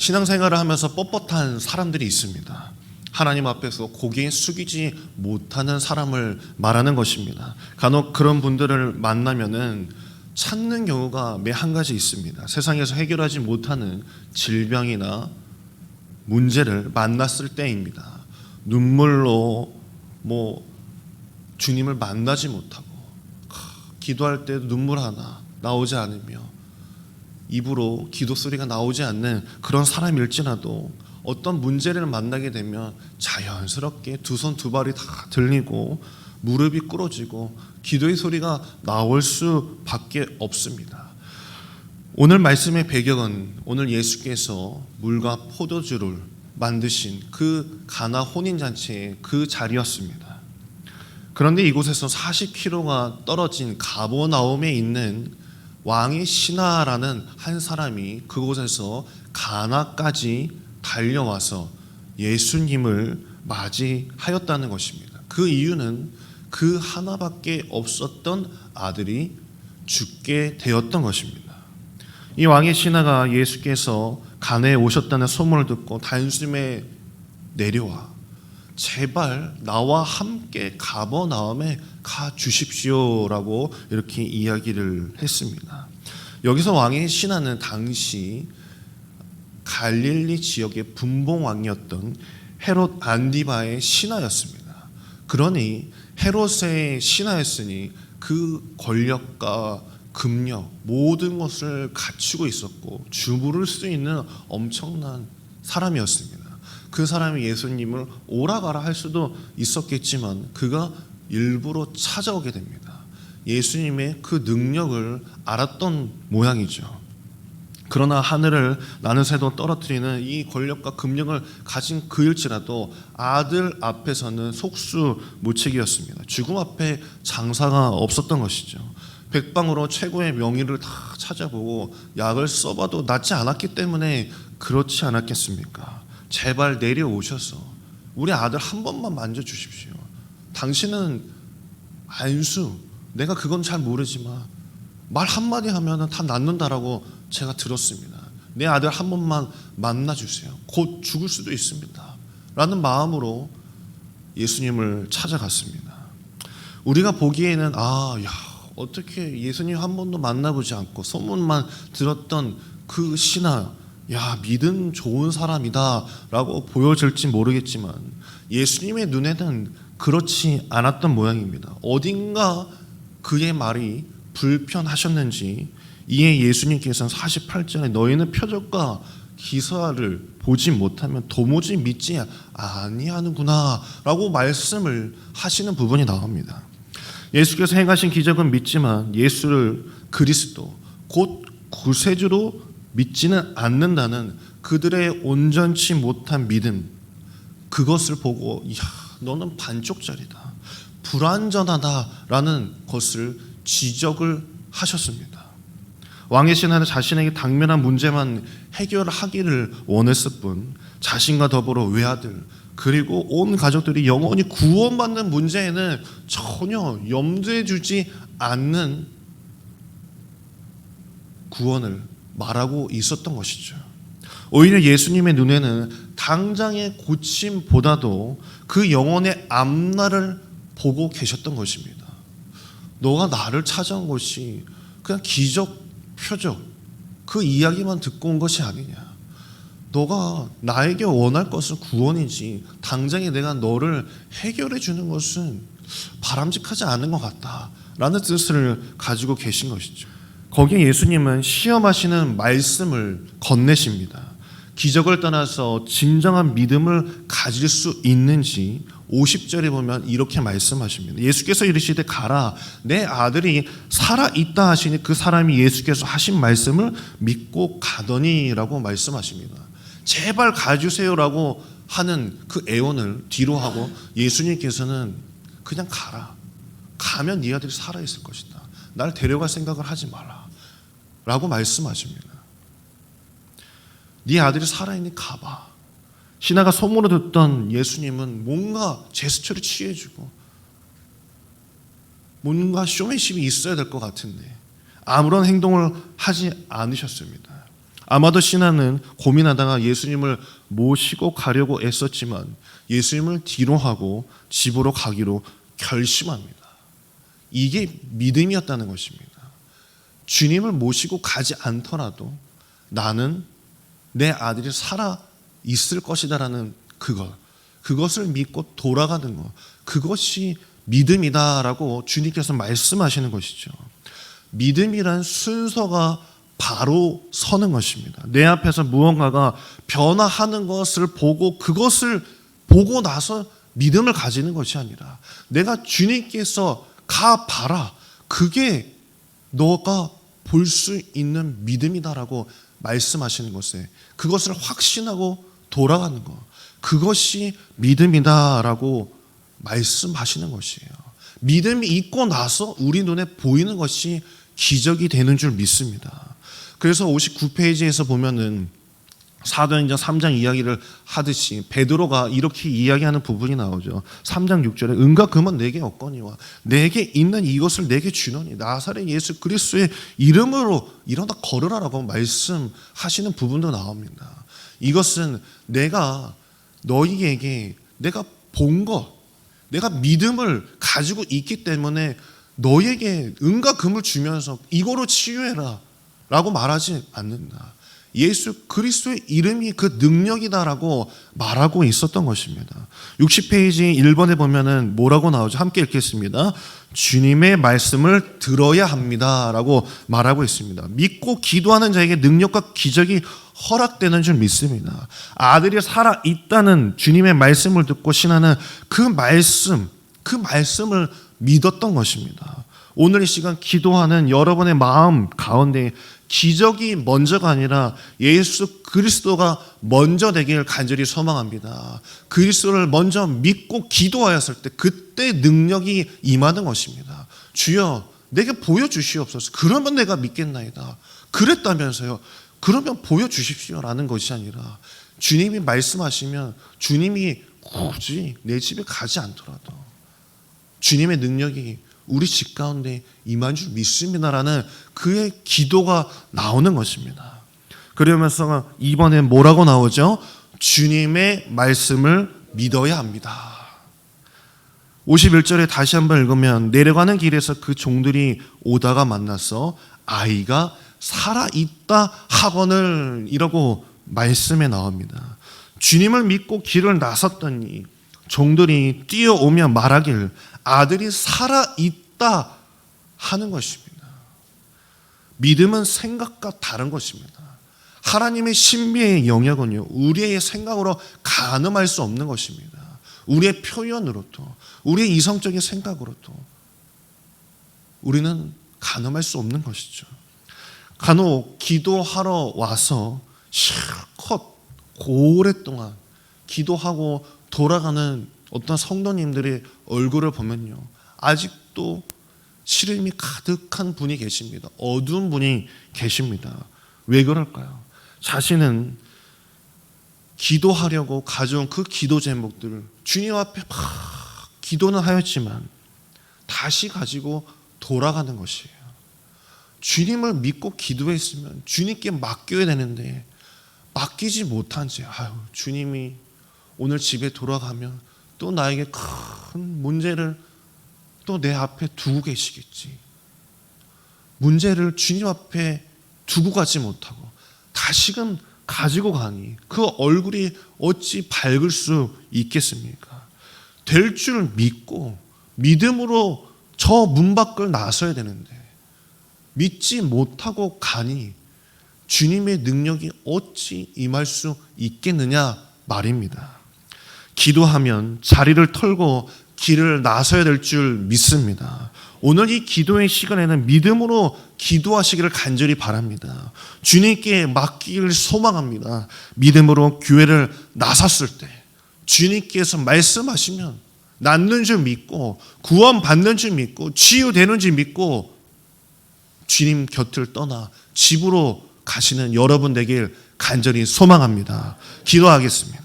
신앙생활을 하면서 뻣뻣한 사람들이 있습니다. 하나님 앞에서 고개 숙이지 못하는 사람을 말하는 것입니다. 간혹 그런 분들을 만나면은 찾는 경우가 매 한 가지 있습니다. 세상에서 해결하지 못하는 질병이나 문제를 만났을 때입니다. 눈물로 주님을 만나지 못하고 기도할 때도 눈물 하나 나오지 않으며 입으로 기도 소리가 나오지 않는 그런 사람일지라도 어떤 문제를 만나게 되면 자연스럽게 두 손 두 발이 다 들리고 무릎이 꿇어지고 기도의 소리가 나올 수밖에 없습니다. 오늘 말씀의 배경은 오늘 예수께서 물과 포도주를 만드신 그 가나 혼인잔치의 그 자리였습니다. 그런데 이곳에서 40km가 떨어진 가버나움에 있는 왕의 신하라는 한 사람이 그곳에서 가나까지 달려와서 예수님을 맞이하였다는 것입니다. 그 이유는 그 하나밖에 없었던 아들이 죽게 되었던 것입니다. 이 왕의 신하가 예수께서 가나에 오셨다는 소문을 듣고 단숨에 내려와 제발 나와 함께 가버나움에 가 주십시오라고 이렇게 이야기를 했습니다. 여기서 왕의 신하는 당시 갈릴리 지역의 분봉왕이었던 헤롯 안디바의 신하였습니다. 그러니 헤롯의 신하였으니 그 권력과 금력 모든 것을 갖추고 있었고 주무를 수 있는 엄청난 사람이었습니다. 그 사람이 예수님을 오라가라 할 수도 있었겠지만 그가 일부러 찾아오게 됩니다. 예수님의 그 능력을 알았던 모양이죠. 그러나 하늘을 나는 새도 떨어뜨리는 이 권력과 금력을 가진 그일지라도 아들 앞에서는 속수무책이었습니다. 죽음 앞에 장사가 없었던 것이죠. 백방으로 최고의 명의를 다 찾아보고 약을 써봐도 낫지 않았기 때문에 그렇지 않았겠습니까? 제발 내려오셔서 우리 아들 한 번만 만져주십시오. 당신은 안수, 내가 그건 잘 모르지만 말 한마디 하면 다 낫는다라고 제가 들었습니다. 내 아들 한 번만 만나주세요. 곧 죽을 수도 있습니다. 라는 마음으로 예수님을 찾아갔습니다. 우리가 보기에는 어떻게 예수님 한 번도 만나보지 않고 소문만 들었던 그 신하, 믿음 좋은 사람이다 라고 보여질지 모르겠지만 예수님의 눈에는 그렇지 않았던 모양입니다. 어딘가 그의 말이 불편하셨는지 이에 예수님께서는 48장에 너희는 표적과 기사를 보지 못하면 도무지 믿지 아니하는구나 라고 말씀을 하시는 부분이 나옵니다. 예수께서 행하신 기적은 믿지만 예수를 그리스도 곧 구세주로 믿지는 않는다는 그들의 온전치 못한 믿음, 그것을 보고 너는 반쪽짜리다, 불완전하다라는 것을 지적을 하셨습니다. 왕의 신하는 자신에게 당면한 문제만 해결하기를 원했을 뿐 자신과 더불어 외아들 그리고 온 가족들이 영원히 구원받는 문제에는 전혀 염두에 두지 않는 구원을 말하고 있었던 것이죠. 오히려 예수님의 눈에는 당장의 고침보다도 그 영혼의 앞날을 보고 계셨던 것입니다. 너가 나를 찾아온 것이 그냥 기적, 표적, 그 이야기만 듣고 온 것이 아니냐. 너가 나에게 원할 것은 구원이지 당장에 내가 너를 해결해 주는 것은 바람직하지 않은 것 같다라는 뜻을 가지고 계신 것이죠. 거기에 예수님은 시험하시는 말씀을 건네십니다. 기적을 떠나서 진정한 믿음을 가질 수 있는지 50절에 보면 이렇게 말씀하십니다. 예수께서 이르시되 가라, 내 아들이 살아있다 하시니 그 사람이 예수께서 하신 말씀을 믿고 가더니라고 말씀하십니다. 제발 가주세요라고 하는 그 애원을 뒤로 하고 예수님께서는 그냥 가라, 가면 네 아들이 살아있을 것이다, 날 데려갈 생각을 하지 마라 라고 말씀하십니다. 네 아들이 살아있니 가봐. 신하가 소문을 듣던 예수님은 뭔가 제스처를 취해주고 뭔가 쇼맨십이 있어야 될 것 같은데 아무런 행동을 하지 않으셨습니다. 아마도 신하는 고민하다가 예수님을 모시고 가려고 애썼지만 예수님을 뒤로 하고 집으로 가기로 결심합니다. 이게 믿음이었다는 것입니다. 주님을 모시고 가지 않더라도 나는 내 아들이 살아 있을 것이다라는 그것을 믿고 돌아가는 것, 그것이 믿음이다라고 주님께서 말씀하시는 것이죠. 믿음이란 순서가 바로 서는 것입니다. 내 앞에서 무언가가 변화하는 것을 보고 그것을 보고 나서 믿음을 가지는 것이 아니라 내가 주님께서 가봐라, 그게 너가 볼 수 있는 믿음이다라고 말씀하시는 것에 그것을 확신하고 돌아가는 것, 그것이 믿음이다라고 말씀하시는 것이에요. 믿음이 있고 나서 우리 눈에 보이는 것이 기적이 되는 줄 믿습니다. 그래서 59페이지에서 보면은 사도행전 3장 이야기를 하듯이 베드로가 이렇게 이야기하는 부분이 나오죠. 3장 6절에 은과 금은 내게 없거니와 내게 있는 이것을 내게 주노니 나사렛 예수 그리스도의 이름으로 일어나 걸으라라고 말씀하시는 부분도 나옵니다. 이것은 내가 너희에게 내가 본 것, 내가 믿음을 가지고 있기 때문에 너에게 은과 금을 주면서 이거로 치유해라 라고 말하지 않는다. 예수 그리스도의 이름이 그 능력이다라고 말하고 있었던 것입니다. 60페이지 1번에 보면은 뭐라고 나오죠? 함께 읽겠습니다. 주님의 말씀을 들어야 합니다라고 말하고 있습니다. 믿고 기도하는 자에게 능력과 기적이 허락되는 줄 믿습니다. 아들이 살아 있다는 주님의 말씀을 듣고 신하는 그 말씀을 믿었던 것입니다. 오늘 이 시간 기도하는 여러분의 마음 가운데 기적이 먼저가 아니라 예수 그리스도가 먼저 되길 간절히 소망합니다. 그리스도를 먼저 믿고 기도하였을 때 그때 능력이 임하는 것입니다. 주여 내게 보여주시옵소서. 그러면 내가 믿겠나이다. 그랬다면서요. 그러면 보여주십시오라는 것이 아니라 주님이 말씀하시면 주님이 굳이 내 집에 가지 않더라도 주님의 능력이 우리 집 가운데 임한 줄 믿습니다라는 그의 기도가 나오는 것입니다. 그러면서 이번에 뭐라고 나오죠? 주님의 말씀을 믿어야 합니다. 51절에 다시 한번 읽으면 내려가는 길에서 그 종들이 오다가 만나서 아이가 살아있다 하거늘 이라고 말씀에 나옵니다. 주님을 믿고 길을 나섰더니 종들이 뛰어오며 말하길 아들이 살아있다 하는 것입니다. 믿음은 생각과 다른 것입니다. 하나님의 신비의 영역은요, 우리의 생각으로 가늠할 수 없는 것입니다. 우리의 표현으로도, 우리의 이성적인 생각으로도 우리는 가늠할 수 없는 것이죠. 간혹 기도하러 와서 실컷 오랫동안 기도하고 돌아가는 어떤 성도님들의 얼굴을 보면요, 아직도 시름이 가득한 분이 계십니다. 어두운 분이 계십니다. 왜 그럴까요? 자신은 기도하려고 가져온 그 기도 제목들을 주님 앞에 막 기도는 하였지만 다시 가지고 돌아가는 것이에요. 주님을 믿고 기도했으면 주님께 맡겨야 되는데 맡기지 못한 채 주님이 오늘 집에 돌아가면 또 나에게 큰 문제를 또 내 앞에 두고 계시겠지. 문제를 주님 앞에 두고 가지 못하고 다시금 가지고 가니 그 얼굴이 어찌 밝을 수 있겠습니까? 될 줄 믿고 믿음으로 저 문 밖을 나서야 되는데 믿지 못하고 가니 주님의 능력이 어찌 임할 수 있겠느냐 말입니다. 기도하면 자리를 털고 길을 나서야 될 줄 믿습니다. 오늘 이 기도의 시간에는 믿음으로 기도하시기를 간절히 바랍니다. 주님께 맡기기를 소망합니다. 믿음으로 교회를 나섰을 때 주님께서 말씀하시면 낫는 줄 믿고 구원받는 줄 믿고 치유되는 줄 믿고 주님 곁을 떠나 집으로 가시는 여러분 되길 간절히 소망합니다. 기도하겠습니다.